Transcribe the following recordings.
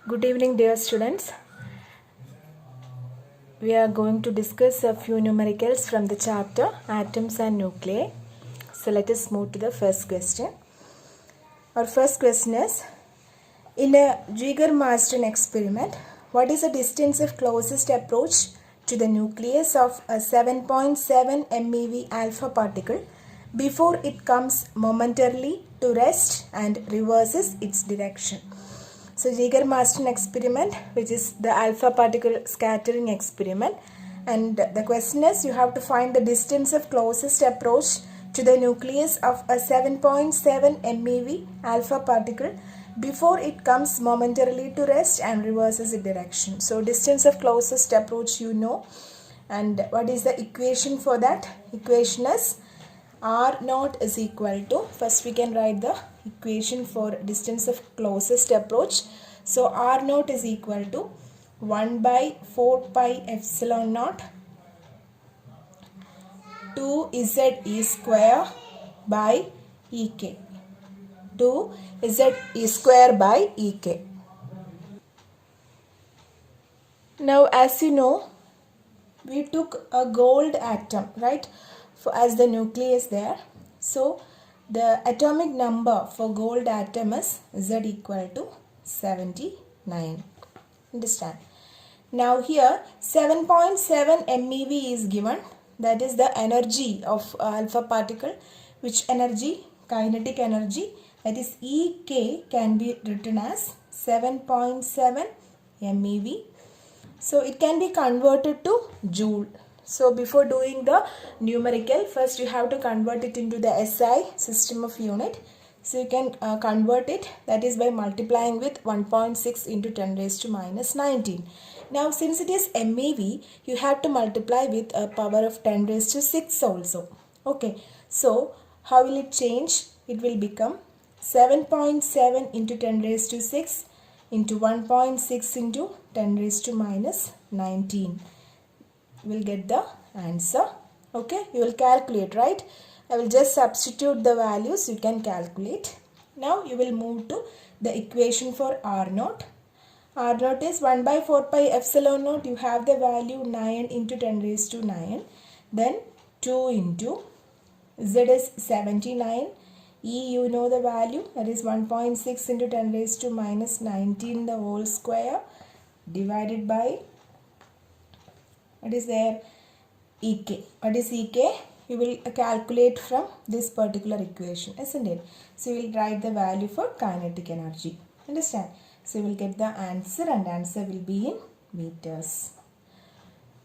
Good evening, dear students. We are going to discuss a few numericals from the chapter Atoms and Nuclei. So let us move to the first question. Our first question is, in a Geiger-Marsden experiment, what is the distance of closest approach to the nucleus of a 7.7 MeV alpha particle before it comes momentarily to rest and reverses its direction? So Geiger-Marsden experiment, which is the alpha particle scattering experiment, and the question is, you have to find the distance of closest approach to the nucleus of a 7.7 MeV alpha particle before it comes momentarily to rest and reverses its direction. So distance of closest approach you know, and what is the equation for that? Equation is R naught is equal to, first we can write the equation for distance of closest approach. So R naught is equal to 1 by 4 pi epsilon naught 2ze square by ek. 2ze square by ek. Now as you know, we took a gold atom, right, as the nucleus there. So the atomic number for gold atom is Z equal to 79. Understand? Now here 7.7 MeV is given. That is the energy of alpha particle. Which energy? Kinetic energy. That is Ek can be written as 7.7 MeV. So it can be converted to joule. So before doing the numerical, first you have to convert it into the SI, system of unit. So you can convert it, that is by multiplying with 1.6 into 10 raised to minus 19. Now since it is MeV, you have to multiply with a power of 10 raised to 6 also. Okay, so how will it change? It will become 7.7 into 10 raised to 6 into 1.6 into 10 raised to minus 19. You will get the answer. Okay, you will calculate, right? I will just substitute the values, you can calculate. Now you will move to the equation for R naught. R naught is 1 by 4 pi epsilon naught. You have the value 9 into 10 raised to 9. Then 2 into Z is 79. E you know the value, that is 1.6 into 10 raised to minus 19 the whole square divided by, what is there? Ek. What is Ek? You will calculate from this particular equation, isn't it? So you will write the value for kinetic energy. Understand? So you will get the answer, and answer will be in meters.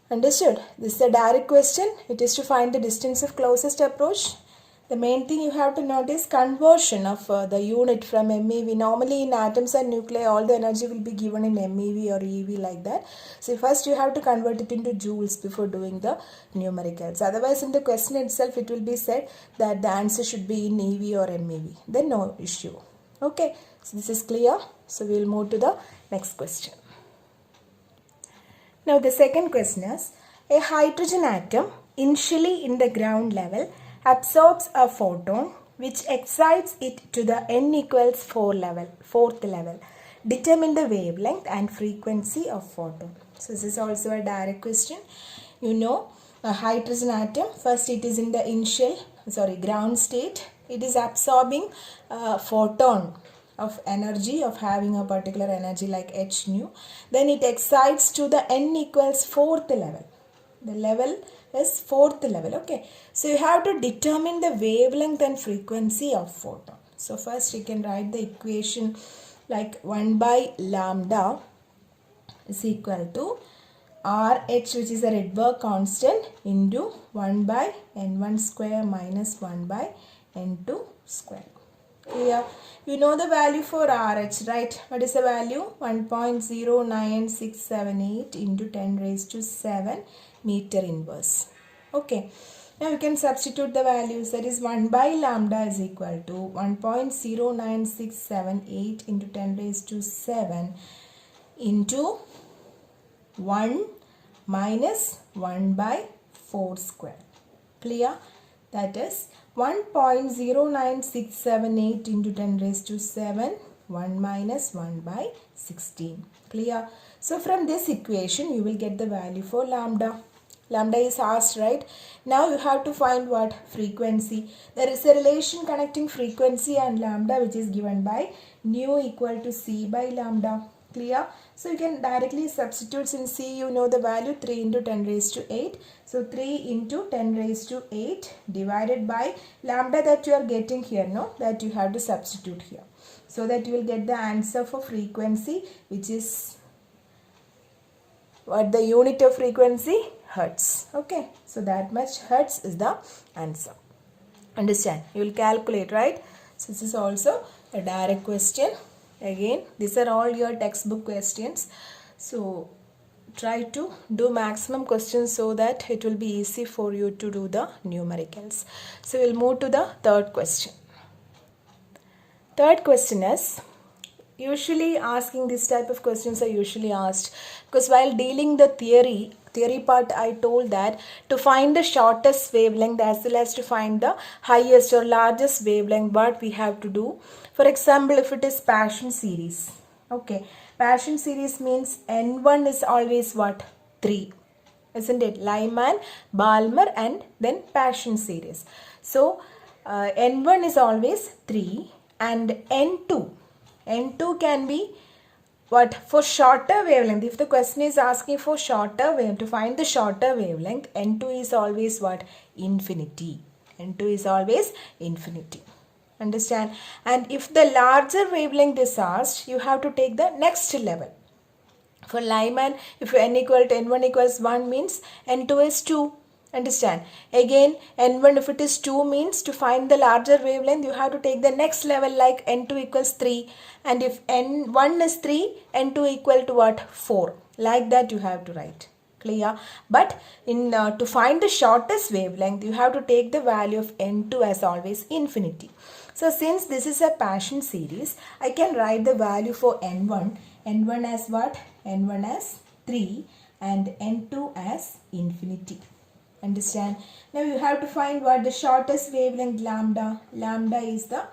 Understood? This is a direct question. It is to find the distance of closest approach. The main thing you have to note is conversion of the unit from MeV. Normally in atoms and nuclei, all the energy will be given in MeV or eV like that. So first you have to convert it into joules before doing the numericals. Otherwise in the question itself it will be said that the answer should be in eV or MeV. Then no issue. Okay, so this is clear. So we will move to the next question. Now the second question is, a hydrogen atom initially in the ground level absorbs a photon which excites it to the n equals 4th level. Determine the wavelength and frequency of photon. So this is also a direct question. You know, a hydrogen atom, first it is in the ground state. It is absorbing a photon of energy, of having a particular energy like h nu. Then it excites to the n equals 4th level. The level is 4th level. Okay, so you have to determine the wavelength and frequency of photon. So first you can write the equation like 1 by lambda is equal to RH, which is a Rydberg constant, into 1 by n1 square minus 1 by n2 square. Clear? You know the value for RH, right? What is the value? 1.09678 into 10 raised to 7 meter inverse. Okay. Now you can substitute the values. That is 1 by lambda is equal to 1.09678 into 10 raised to 7 into 1 minus 1 by 4 square. Clear? That is 1.09678 into 10 raised to 7 1 minus 1 by 16. Clear? So from this equation you will get the value for lambda. Lambda is asked, right? Now you have to find what? Frequency. There is a relation connecting frequency and lambda which is given by nu equal to c by lambda. Clear? So you can directly substitute. In c you know the value 3 into 10 raised to 8. So 3 into 10 raised to 8 divided by lambda that you are getting here, no? That you have to substitute here. So that you will get the answer for frequency, which is what the unit of frequency? Hertz. Okay. So that much hertz is the answer. Understand? You will calculate, right? So this is also a direct question. Again, these are all your textbook questions. So try to do maximum questions so that it will be easy for you to do the numericals. So we'll move to the third question. Third question is, usually asking this type of questions are usually asked because while dealing the theory part, I told that to find the shortest wavelength as well as to find the highest or largest wavelength, what we have to do. For example, if it is Paschen series, okay, Paschen series means N1 is always what? 3, isn't it? Lyman, Balmer and then Paschen series. So N1 is always 3 and N2 can be what? For shorter wavelength. If the question is asking for shorter wavelength, to find the shorter wavelength, N2 is always what? Infinity. N2 is always infinity. Understand? And if the larger wavelength is asked, you have to take the next level. For Lyman, if n equal to n1 equals 1 means n2 is 2. Understand? Again, n1 if it is 2 means to find the larger wavelength, you have to take the next level like n2 equals 3. And if n1 is 3, n2 equal to what? 4. Like that you have to write. Clear? But in to find the shortest wavelength, you have to take the value of n2 as always infinity. So since this is a Paschen series, I can write the value for n1. n1 as what? n1 as 3 and n2 as infinity. Understand? Now you have to find what? The shortest wavelength, lambda. Lambda is the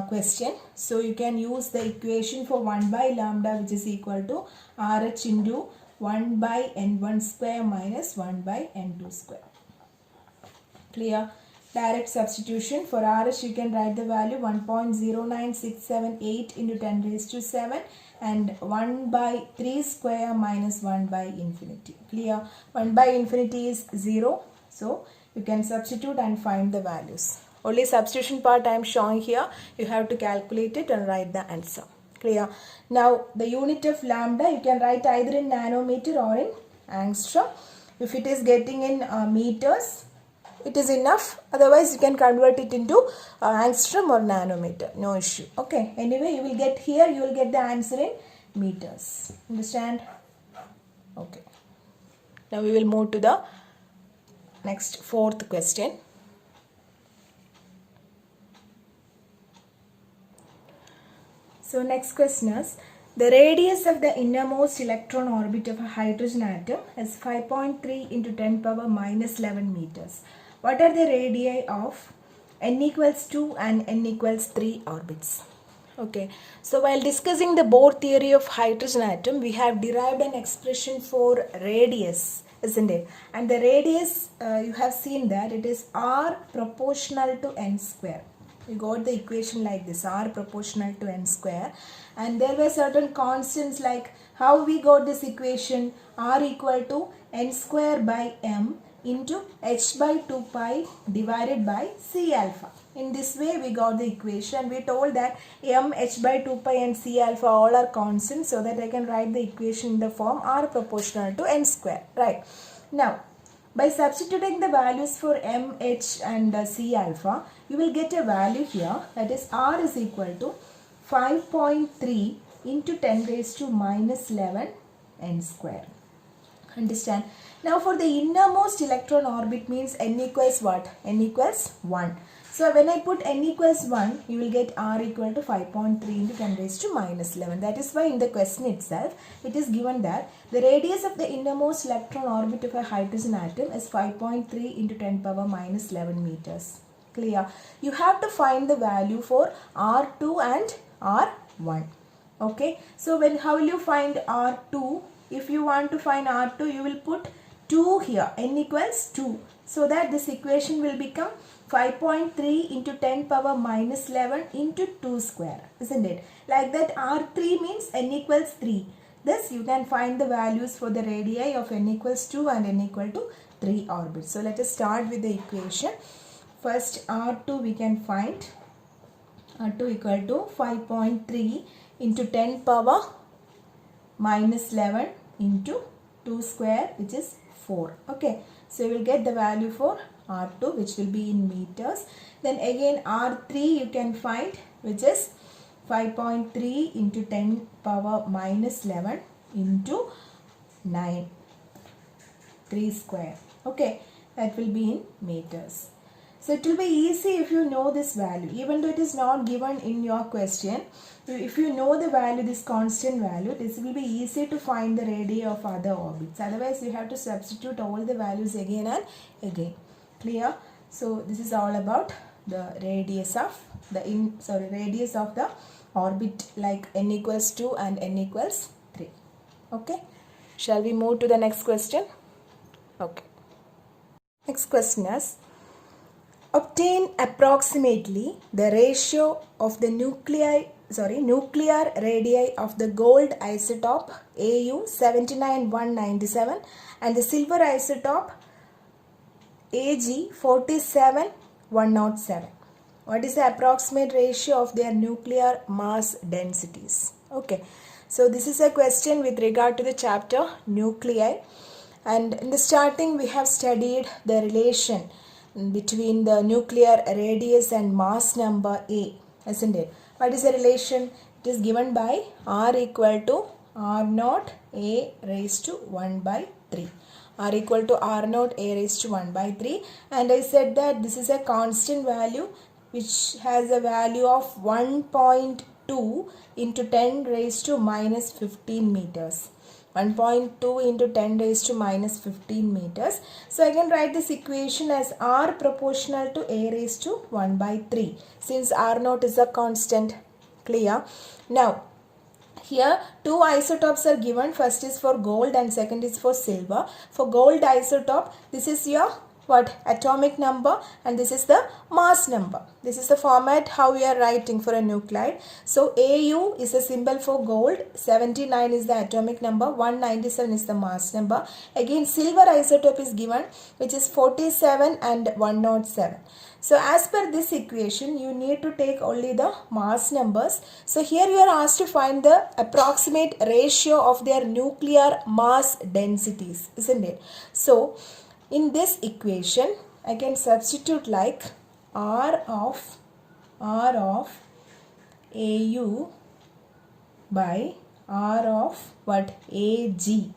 question. So you can use the equation for 1 by lambda, which is equal to RH into 1 by n1 square minus 1 by n2 square. Clear? Direct substitution. For RH you can write the value 1.09678 into 10 raised to 7 and 1 by 3 square minus 1 by infinity. Clear? 1 by infinity is 0. So you can substitute and find the values. Only substitution part I am showing here. You have to calculate it and write the answer. Clear? Now the unit of lambda you can write either in nanometer or in angstrom. If it is getting in meters, it is enough. Otherwise you can convert it into angstrom or nanometer. No issue. Okay. Anyway, you will get here, you will get the answer in meters. Understand? Okay. Now we will move to the next fourth question. So next question is, the radius of the innermost electron orbit of a hydrogen atom is 5.3 into 10 power minus 11 meters. What are the radii of n equals 2 and n equals 3 orbits? Okay, so while discussing the Bohr theory of hydrogen atom, we have derived an expression for radius, isn't it? And the radius, you have seen that it is r proportional to n square. We got the equation like this, r proportional to n square, and there were certain constants like how we got this equation, r equal to n square by m into h by 2 pi divided by c alpha. In this way we got the equation. We told that m, h by 2 pi and c alpha all are constants, so that I can write the equation in the form r proportional to n square. Right. Now by substituting the values for m, h and c alpha, you will get a value here, that is r is equal to 5.3 into 10 raised to minus 11 n square. Understand? Now for the innermost electron orbit means n equals what? N equals 1. So when I put n equals 1, you will get r equal to 5.3 into 10 raised to minus 11. That is why in the question itself, it is given that the radius of the innermost electron orbit of a hydrogen atom is 5.3 into 10 power minus 11 meters. Clear? You have to find the value for R2 and R 1. Okay, so how will you find R2? If you want to find R2, you will put 2 here, n equals 2. So that this equation will become 5.3 into 10 power minus 11 into 2 square, isn't it? Like that, R3 means n equals 3. Thus, you can find the values for the radii of n equals 2 and n equal to 3 orbits. So, let us start with the equation. First, R2 we can find. R2 equal to 5.3 into 10 power minus 11 into 2 square, which is 4. Okay, so you will get the value for R2, which will be in meters. Then again R3 you can find, which is 5.3 into 10 power minus 11 into 9, 3 square. Okay, that will be in meters. So it will be easy if you know this value, even though it is not given in your question. If you know the value, this constant value, this will be easy to find the radii of other orbits. Otherwise, you have to substitute all the values again and again. Clear? So this is all about the radius of the orbit, like n equals 2 and n equals 3. Okay. Shall we move to the next question? Okay. Next question is, obtain approximately the ratio of the nuclear radii of the gold isotope Au 79197 and the silver isotope Ag 47107. What is the approximate ratio of their nuclear mass densities? Okay, so this is a question with regard to the chapter nuclei, and in the starting we have studied the relation between the nuclear radius and mass number A, isn't it? What is the relation? It is given by R equal to R naught A raised to 1 by 3. R equal to R naught A raised to 1 by 3, and I said that this is a constant value which has a value of 1.2 into 10 raised to minus 15 meters. 1.2 into 10 raised to minus 15 meters. So I can write this equation as R proportional to A raised to 1 by 3, since R naught is a constant. Clear? Now, here two isotopes are given. First is for gold and second is for silver. For gold isotope, this is your atomic number, and this is the mass number. This is the format how we are writing for a nuclide. So Au is a symbol for gold, 79 is the atomic number, 197 is the mass number. Again silver isotope is given, which is 47 and 107. So as per this equation, you need to take only the mass numbers. So here you are asked to find the approximate ratio of their nuclear mass densities, isn't it? So in this equation, I can substitute like R of Au by R of Ag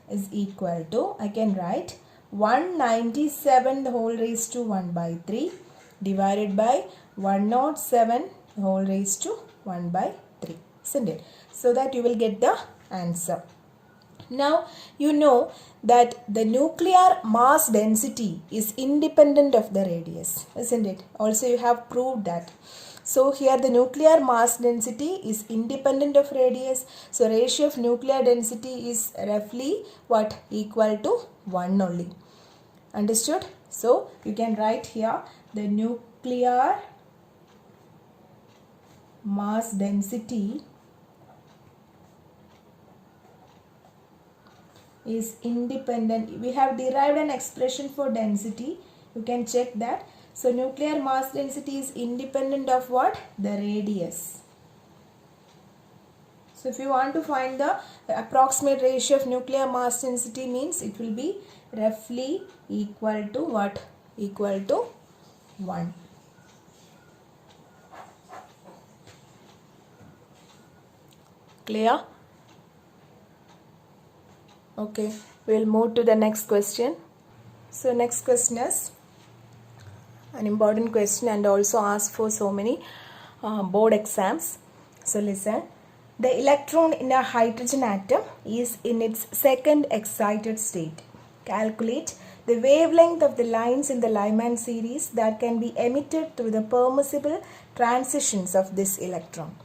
is equal to, I can write 197 the whole raised to 1 by 3 divided by 107 the whole raised to 1 by 3, isn't it? So that you will get the answer. Now you know that the nuclear mass density is independent of the radius, isn't it? Also you have proved that. So here the nuclear mass density is independent of radius. So ratio of nuclear density is roughly equal to 1 only. Understood? So you can write here the nuclear mass density is independent. We have derived an expression for density. You can check that. So nuclear mass density is independent of what? The radius. So if you want to find the approximate ratio of nuclear mass density, means it will be roughly equal to what? Equal to 1. Clear? Okay, we will move to the next question. So next question is an important question and also asked for so many board exams. So listen, the electron in a hydrogen atom is in its second excited state. Calculate the wavelength of the lines in the Lyman series that can be emitted through the permissible transitions of this electron.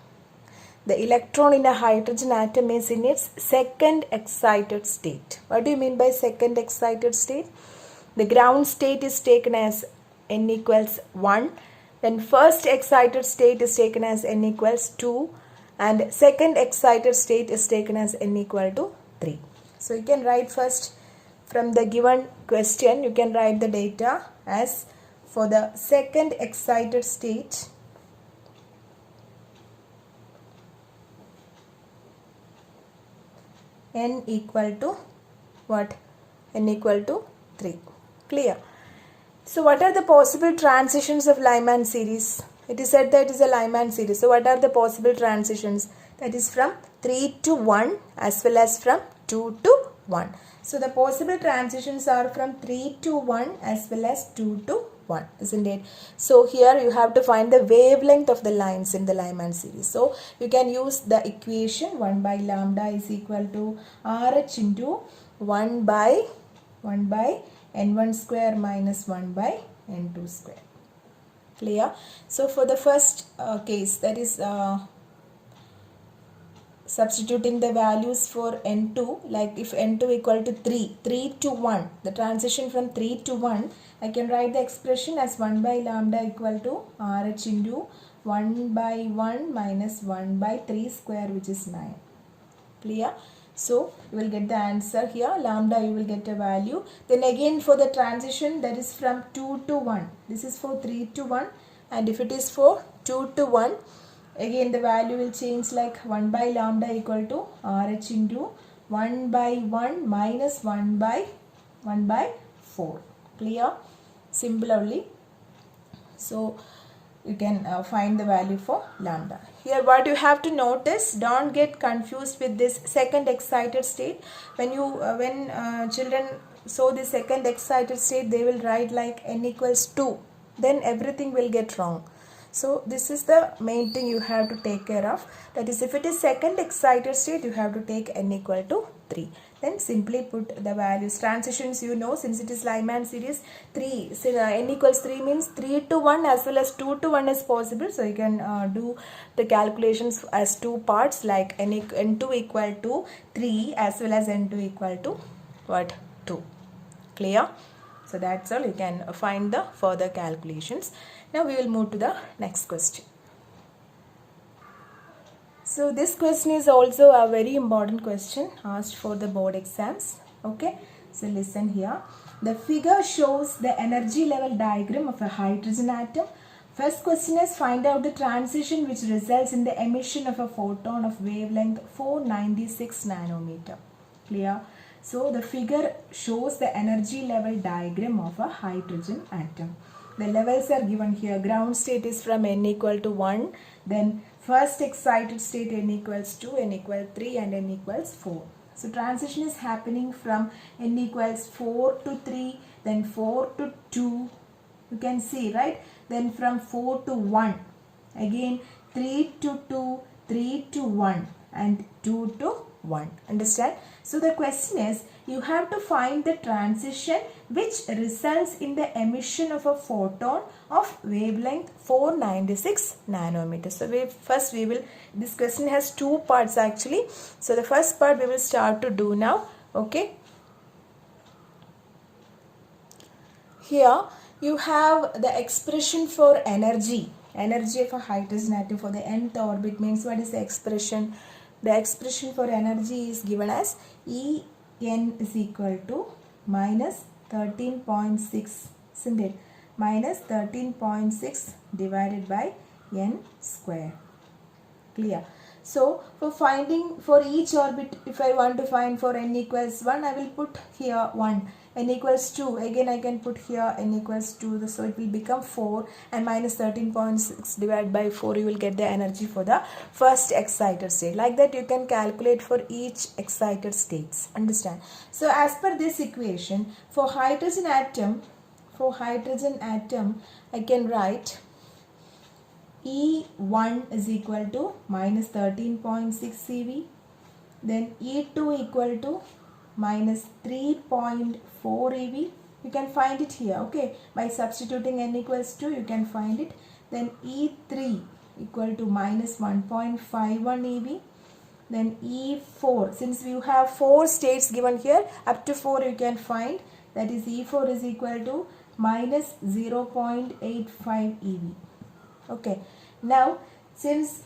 the electron in a hydrogen atom is in its second excited state. What do you mean by second excited state? The ground state is taken as n equals 1. Then first excited state is taken as n equals 2. And second excited state is taken as n equal to 3. So you can write first from the given question, you can write the data as for the second excited state, n equal to what? N equal to 3. Clear? So what are the possible transitions of Lyman series? It is said that it is a Lyman series. So what are the possible transitions? That is from 3 to 1 as well as from 2 to 1. So the possible transitions are from 3 to 1 as well as 2 to 1, isn't it? So here you have to find the wavelength of the lines in the Lyman series. So you can use the equation 1 by lambda is equal to RH into 1 by n1 square minus 1 by n2 square. Clear? So for the first case, that is substituting the values for n2, like if n2 equal to 3 to 1, the transition from 3 to 1, I can write the expression as 1 by lambda equal to RH into 1 by 1 minus 1 by 3 square, which is 9. Clear? So you will get the answer here, lambda you will get a value. Then again for the transition, that is from 2 to 1. This is for 3 to 1, and if it is for 2 to 1, again the value will change, like 1 by lambda equal to RH into 1 by 1 minus 1 by 4. Clear? Similarly, so you can find the value for lambda. Here what you have to notice, don't get confused with this second excited state. When children saw the second excited state, they will write like n equals 2. Then everything will get wrong. So this is the main thing you have to take care of. That is, if it is second excited state, you have to take n equal to 3. Then simply put the values. Transitions, you know, since it is Lyman series, 3. So n equals 3 means 3 to 1 as well as 2 to 1 is possible. So you can do the calculations as two parts, like n2 equal to 3 as well as n2 equal to what? 2. Clear? So that's all. You can find the further calculations. Now we will move to the next question. So this question is also a very important question asked for the board exams. Okay, so listen here. The figure shows the energy level diagram of a hydrogen atom. First question is, find out the transition which results in the emission of a photon of wavelength 496 nanometer. Clear? So the figure shows the energy level diagram of a hydrogen atom. The levels are given here. Ground state is from n equal to 1. Then first excited state n equals 2, n equals 3 and n equals 4. So transition is happening from n equals 4 to 3, then 4 to 2. You can see, right? Then from 4 to 1. Again 3 to 2, 3 to 1 and 2 to 1. Understand? So the question is, you have to find the transition which results in the emission of a photon of wavelength 496 nanometers. So this question has two parts actually. So the first part we will start to do now. Okay. Here you have the expression for energy of a hydrogen atom for the nth orbit. Means what is the expression? The expression for energy is given as En is equal to minus 13.6, isn't it? Minus 13.6 divided by n square. Clear? So for finding for each orbit, if I want to find for n equals 1, I will put here 1. N equals 2, again I can put here n equals 2, so it will become 4, and minus 13.6 divided by 4, you will get the energy for the first excited state. Like that you can calculate for each excited states. Understand? So as per this equation, for hydrogen atom I can write E1 is equal to minus 13.6 CV, then E2 equal to minus 3.4 eV. You can find it here, okay, by substituting n equals 2 you can find it. Then E3 equal to minus 1.51 eV. Then E4, since you have 4 states given here, up to 4 you can find, that is E4 is equal to minus 0.85 eV. Okay, now since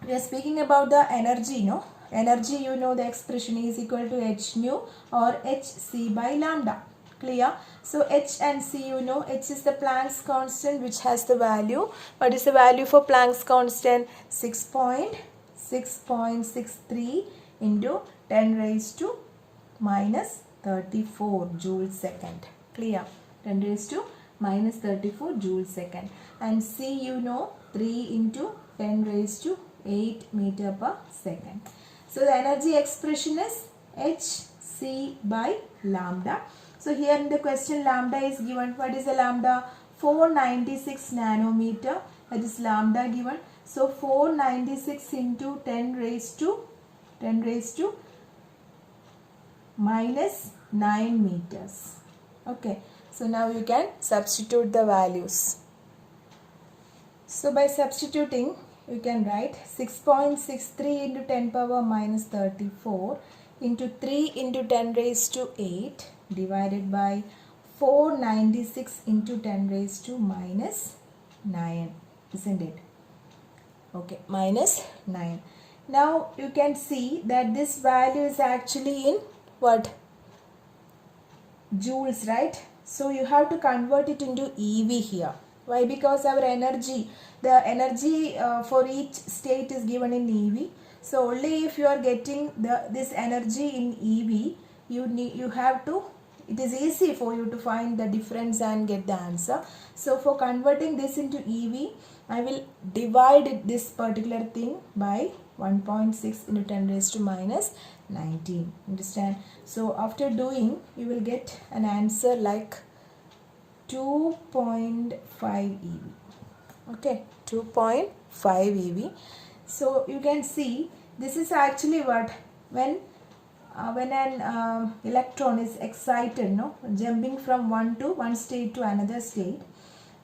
we are speaking about the energy, no? Energy, you know the expression is equal to h nu or hc by lambda. Clear? So h and c, you know, h is the Planck's constant which has the value. What is the value for Planck's constant? 6.63 into 10 raised to minus 34 joules second. Clear? 10 raised to minus 34 joules second. And c, you know, 3 into 10 raised to 8 meter per second. So the energy expression is hc by lambda. So here in the question lambda is given. What is the lambda? 496 nanometer. That is lambda given. So 496 into 10 raised to minus 9 meters. Okay. So now you can substitute the values. So by substituting, you can write 6.63 into 10 power minus 34 into 3 into 10 raised to 8 divided by 496 into 10 raised to minus 9, isn't it? Okay, minus 9. Now you can see that this value is actually in what? Joules, right? So you have to convert it into EV here. Why? Because our energy, the energy for each state is given in EV. So only if you are getting this energy in EV, you have to, it is easy for you to find the difference and get the answer. So for converting this into EV, I will divide this particular thing by 1.6 into 10 raised to minus 19. Understand? So after doing, you will get an answer like 2.5 eV. Okay, 2.5 eV. So you can see this is actually what, when an electron is excited, no, jumping from one state to another state,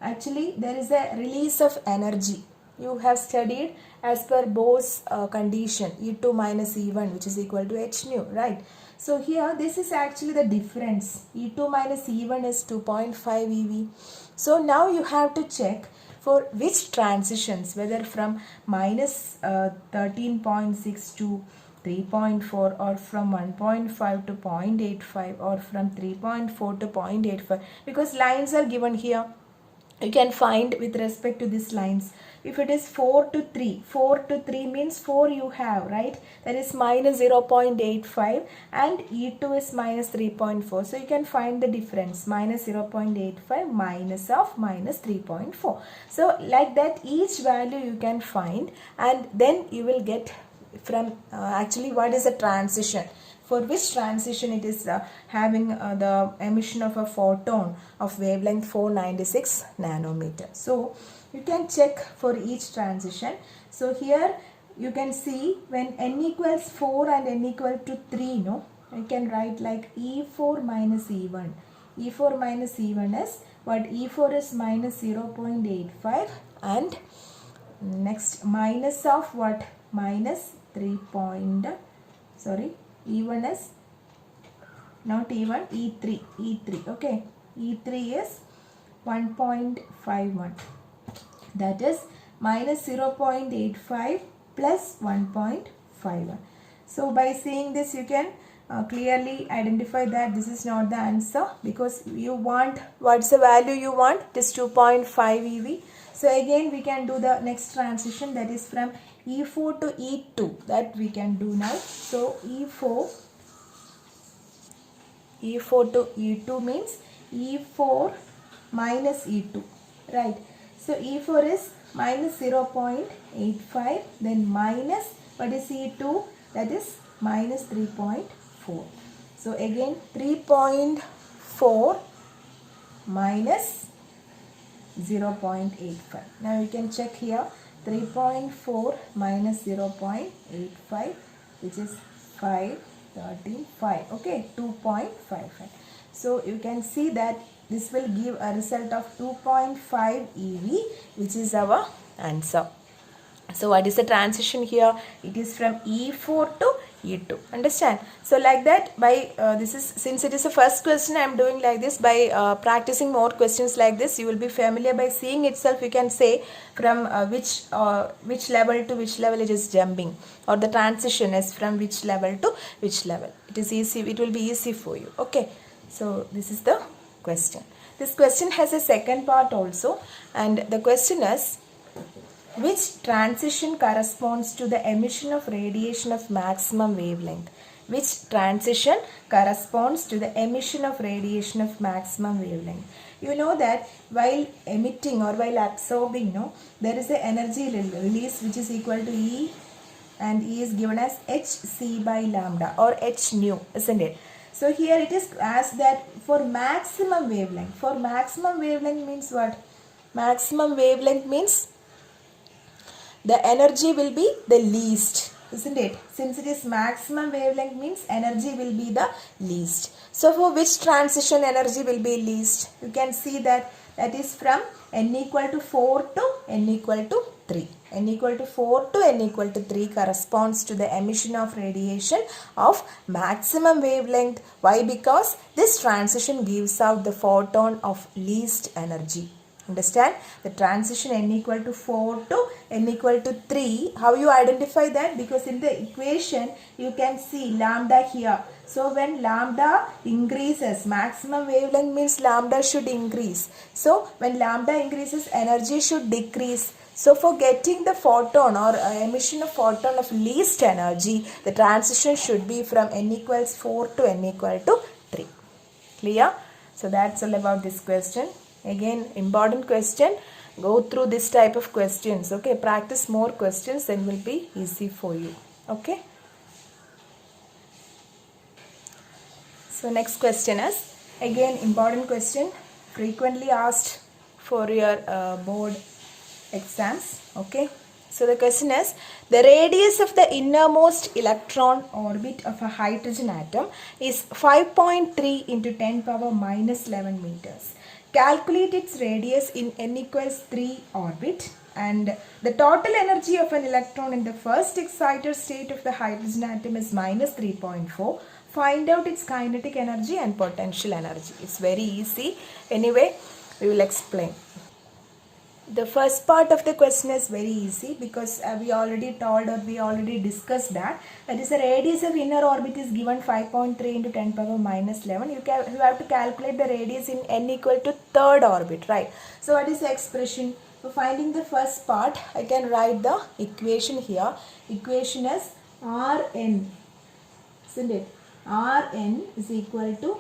actually there is a release of energy. You have studied as per Bohr's condition, E2 minus E1, which is equal to h nu, right? So here this is actually the difference. E2 minus E1 is 2.5 eV. So now you have to check for which transitions, whether from minus 13.6 to 3.4 or from 1.5 to 0.85 or from 3.4 to 0.85, because lines are given here. You can find with respect to these lines. If it is 4 to 3 means 4 you have, right? That is minus 0.85 and E2 is minus 3.4. So you can find the difference, minus 0.85 minus of minus 3.4. So like that each value you can find, and then you will get from actually what is a transition, for which transition it is having the emission of a photon of wavelength 496 nanometer. So you can check for each transition. So here you can see when n equals 4 and n equal to 3, no, you can write like E4 minus E1. E4 minus E1 is what? E4 is minus 0.85 and next minus of what? Minus 3. E1 is not E1, E3, okay. E3 is 1.51, that is minus 0.85 plus 1.51. So by seeing this you can clearly identify that this is not the answer, because you want, what's the value you want? It is 2.5 eV. So again we can do the next transition, that is from E4 to E2, that we can do now. So E4 to E2 means E4 minus E2, right? So E4 is minus 0.85, then minus, what is E2? That is minus 3.4. So again 3.4 minus 0.85. Now you can check here, 3.4 minus 0.85, which is 5, okay, 2.55. So you can see that this will give a result of 2.5 eV, which is our answer. So what is the transition here? It is from E4 to E2. Understand? So like that, by this is, since it is the first question, I am doing like this. By practicing more questions like this, you will be familiar. By seeing itself, you can say from which level to which level it is jumping, or the transition is from which level to which level. It is easy. It will be easy for you. Okay. So this is the question. This question has a second part also, and the question is, which transition corresponds to the emission of radiation of maximum wavelength? Which transition corresponds to the emission of radiation of maximum wavelength? You know that while emitting or while absorbing, no, there is an energy release which is equal to E, and E is given as hc by lambda or h nu, isn't it? So here it is asked that for maximum wavelength. For maximum wavelength means what? Maximum wavelength means the energy will be the least, isn't it? Since it is maximum wavelength means energy will be the least. So for which transition energy will be least? You can see that is from n equal to 4 to n equal to 3. N equal to 4 to n equal to 3 corresponds to the emission of radiation of maximum wavelength. Why? Because this transition gives out the photon of least energy. Understand? The transition n equal to 4 to n equal to 3. How you identify that? Because in the equation you can see lambda here. So when lambda increases, maximum wavelength means lambda should increase. So when lambda increases, energy should decrease. So for getting the photon or emission of photon of least energy, the transition should be from n equals 4 to n equal to 3. Clear? So that's all about this question. Again, important question. Go through this type of questions. Okay, practice more questions, then will be easy for you. Okay. So next question is again important question, frequently asked for your board exams. Okay. So the question is, the radius of the innermost electron orbit of a hydrogen atom is 5.3 into 10 power minus 11 meters. Calculate its radius in n equals 3 orbit, and the total energy of an electron in the first excited state of the hydrogen atom is minus 3.4. Find out its kinetic energy and potential energy. It's very easy. Anyway, we will explain. The first part of the question is very easy because we already told or we already discussed that. That is, the radius of inner orbit is given 5.3 into 10 power minus 11. You have to calculate the radius in n equal to third orbit, right? So what is the expression? For finding the first part, I can write the equation here. Equation is Rn, isn't it? Rn is equal to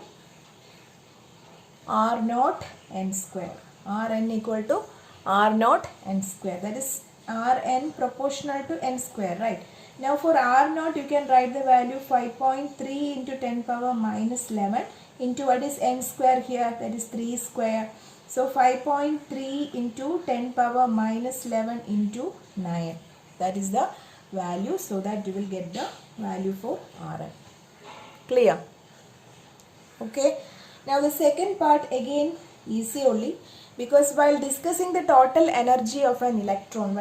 R naught n square. Rn equal to R naught n square, that is Rn proportional to n square, right? Now for R naught you can write the value 5.3 into 10 power minus 11 into what is n square here, that is 3 square. So 5.3 into 10 power minus 11 into 9, that is the value, so that you will get the value for Rn. Clear? Okay. Now the second part again easy only, because while discussing the total energy of an electron,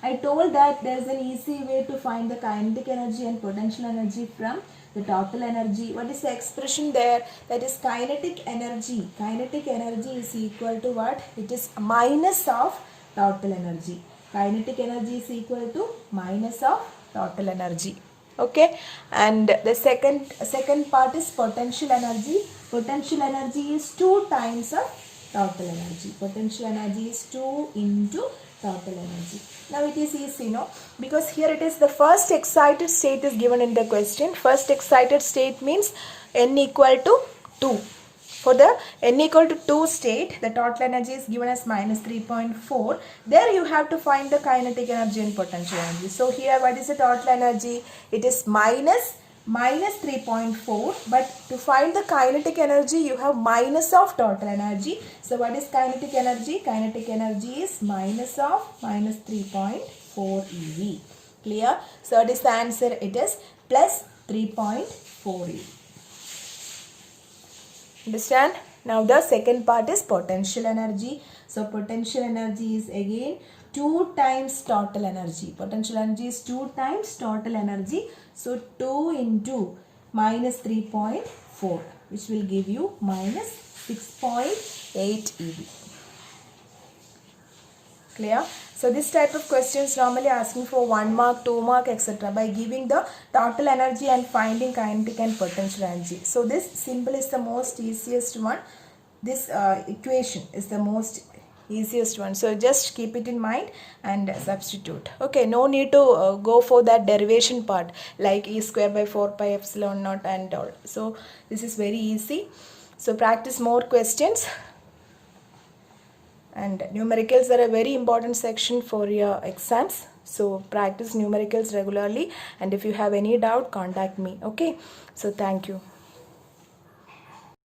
I told that there is an easy way to find the kinetic energy and potential energy from the total energy. What is the expression there? That is kinetic energy. Kinetic energy is equal to what? It is minus of total energy. Kinetic energy is equal to minus of total energy. Okay, and the second part is potential energy. Potential energy is 2 times of total energy. Potential energy is 2 into total energy. Now it is easy, no? Because here it is the first excited state is given in the question. First excited state means n equal to 2. For the n equal to 2 state, the total energy is given as minus 3.4. There you have to find the kinetic energy and potential energy. So here what is the total energy? It is minus 3.4. But to find the kinetic energy, you have minus of total energy. So what is kinetic energy? Kinetic energy is minus of minus 3.4 eV. Clear? So what is the answer? It is plus 3.4 eV. Understand? Now the second part is potential energy. So potential energy is again 2 times total energy. Potential energy is 2 times total energy. So 2 into minus 3.4, which will give you minus 6.8 eV. Clear? So this type of questions normally asking for 1 mark, 2 mark, etc. by giving the total energy and finding kinetic and potential energy. So this symbol is the most easiest one. This equation is the most easiest one. So just keep it in mind and substitute. Okay, no need to go for that derivation part like e square by 4 pi epsilon naught and all. So this is very easy. So practice more questions. And numericals are a very important section for your exams. So practice numericals regularly, and if you have any doubt, contact me. Okay, so thank you.